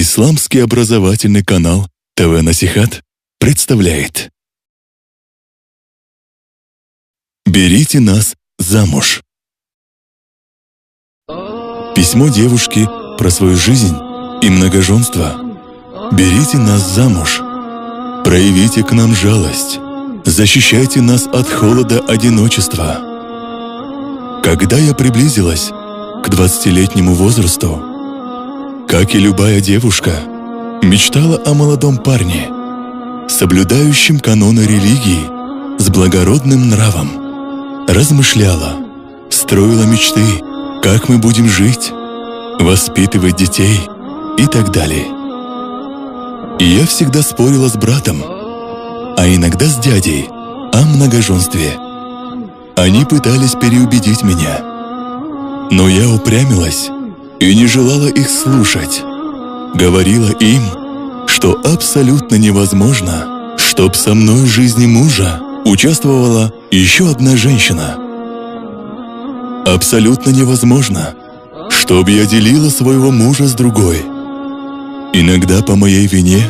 Исламский образовательный канал ТВ Насихат представляет «Берите нас замуж». Письмо девушки про свою жизнь и многоженство. Берите нас замуж. Проявите к нам жалость. Защищайте нас от холода одиночества. Когда я приблизилась к 20-летнему возрасту, как и любая девушка, мечтала о молодом парне, соблюдающем каноны религии, с благородным нравом. Размышляла, строила мечты, как мы будем жить, воспитывать детей и так далее. И я всегда спорила с братом, а иногда с дядей, о многоженстве. Они пытались переубедить меня, но я упрямилась и не желала их слушать. Говорила им, что абсолютно невозможно, чтоб со мной в жизни мужа участвовала еще одна женщина. Абсолютно невозможно, чтоб я делила своего мужа с другой. Иногда по моей вине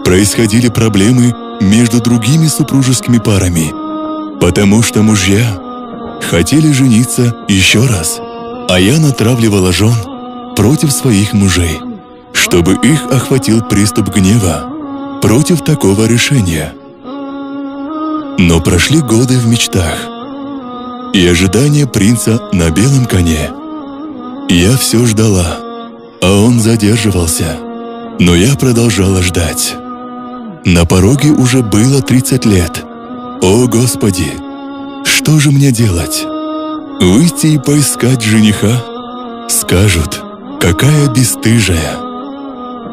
происходили проблемы между другими супружескими парами, потому что мужья хотели жениться еще раз, а я натравливала жен против своих мужей, чтобы их охватил приступ гнева против такого решения. Но прошли годы в мечтах и ожидание принца на белом коне. Я все ждала, а он задерживался, но я продолжала ждать. На пороге уже было 30 лет. О, Господи! Что же мне делать? Выйти и поискать жениха? Скажут, какая бесстыжая.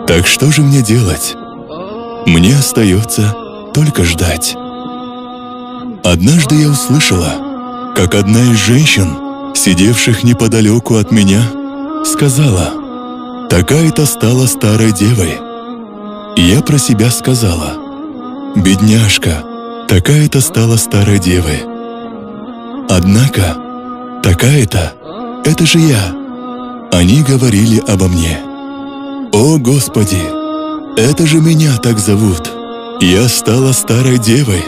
Так что же мне делать? Мне остается только ждать. Однажды я услышала, как одна из женщин, сидевших неподалеку от меня, сказала: «Такая-то стала старой девой». И я про себя сказала: «Бедняжка, такая-то стала старой девой». Однако, такая-то — это же я. Они говорили обо мне. О, Господи, это же меня так зовут. Я стала старой девой.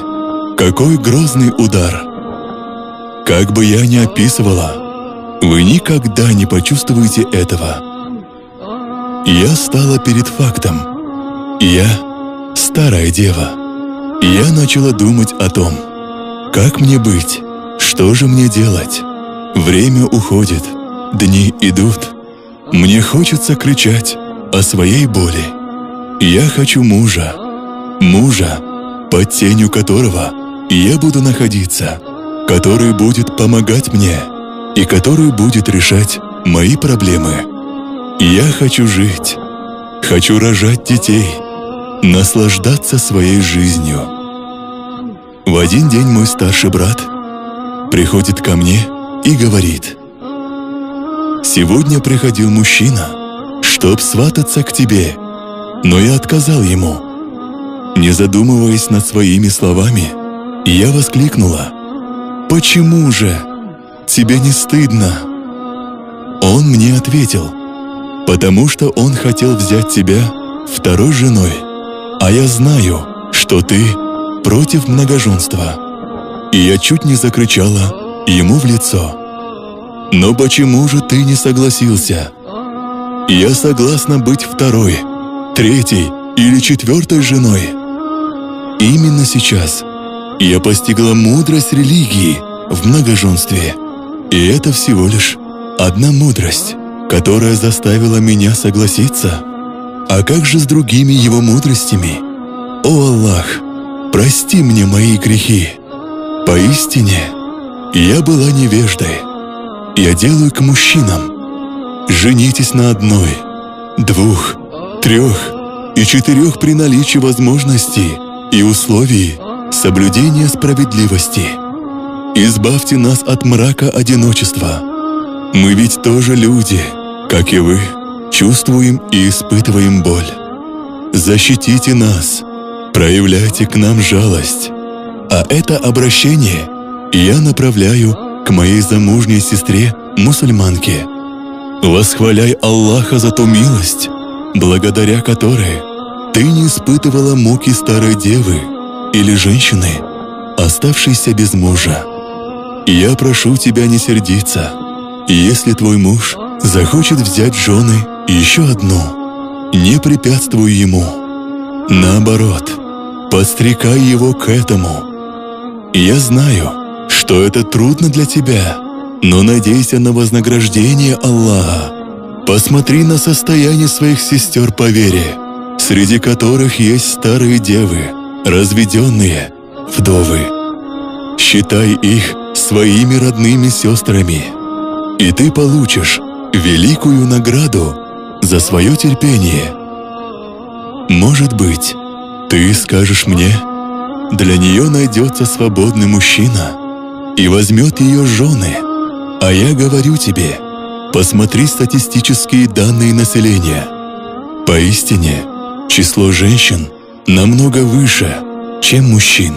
Какой грозный удар! Как бы я ни описывала, вы никогда не почувствуете этого. Я стала перед фактом. Я старая дева. Я начала думать о том, как мне быть, что же мне делать. Время уходит, дни идут. Мне хочется кричать о своей боли. Я хочу мужа, под тенью которого я буду находиться, который будет помогать мне и который будет решать мои проблемы. Я хочу жить, хочу рожать детей, наслаждаться своей жизнью. В один день мой старший брат приходит ко мне и говорит: «Сегодня приходил мужчина, чтоб свататься к тебе, но я отказал ему». Не задумываясь над своими словами, я воскликнула: «Почему же? Тебе не стыдно?» Он мне ответил: «Потому что он хотел взять тебя второй женой, а я знаю, что ты против многоженства». И я чуть не закричала ему в лицо: «Но почему же ты не согласился? Я согласна быть второй, третьей или четвертой женой». Именно сейчас я постигла мудрость религии в многоженстве. И это всего лишь одна мудрость, которая заставила меня согласиться. А как же с другими его мудростями? О Аллах, прости мне мои грехи. Поистине, я была невеждой. Я делаю к мужчинам: женитесь на одной, двух, трех и четырех при наличии возможностей и условий соблюдения справедливости. Избавьте нас от мрака одиночества. Мы ведь тоже люди, как и вы, чувствуем и испытываем боль. Защитите нас, проявляйте к нам жалость. А это обращение я направляю к моей замужней сестре, мусульманке. Восхваляй Аллаха за ту милость, благодаря которой ты не испытывала муки старой девы или женщины, оставшейся без мужа. Я прошу тебя не сердиться. Если твой муж захочет взять в жены еще одну, не препятствуй ему. Наоборот, подстрекай его к этому. Я знаю, что это трудно для тебя, но надейся на вознаграждение Аллаха. Посмотри на состояние своих сестер по вере, среди которых есть старые девы, разведенные, вдовы. Считай их своими родными сестрами, и ты получишь великую награду за свое терпение. Может быть, ты скажешь мне, для нее найдется свободный мужчина и возьмет ее жены, а я говорю тебе, посмотри статистические данные населения. Поистине, число женщин намного выше, чем мужчин.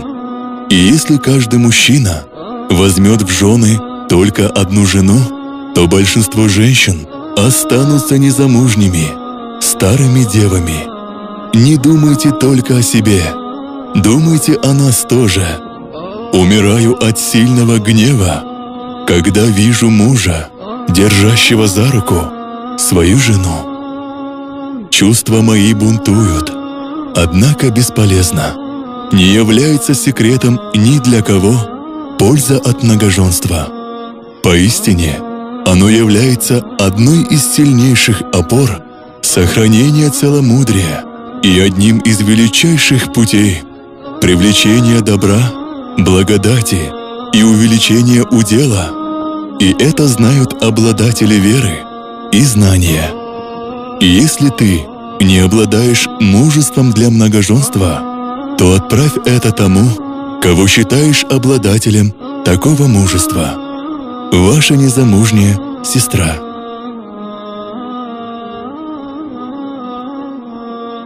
И если каждый мужчина возьмет в жены только одну жену, то большинство женщин останутся незамужними, старыми девами. Не думайте только о себе, думайте о нас тоже. Умираю от сильного гнева, когда вижу мужа, держащего за руку свою жену. Чувства мои бунтуют, однако бесполезно. Не является секретом ни для кого польза от многоженства. Поистине, оно является одной из сильнейших опор сохранения целомудрия и одним из величайших путей привлечения добра, благодати и увеличения удела. И это знают обладатели веры и знания. И если ты не обладаешь мужеством для многоженства, то отправь это тому, кого считаешь обладателем такого мужества. Ваша незамужняя сестра.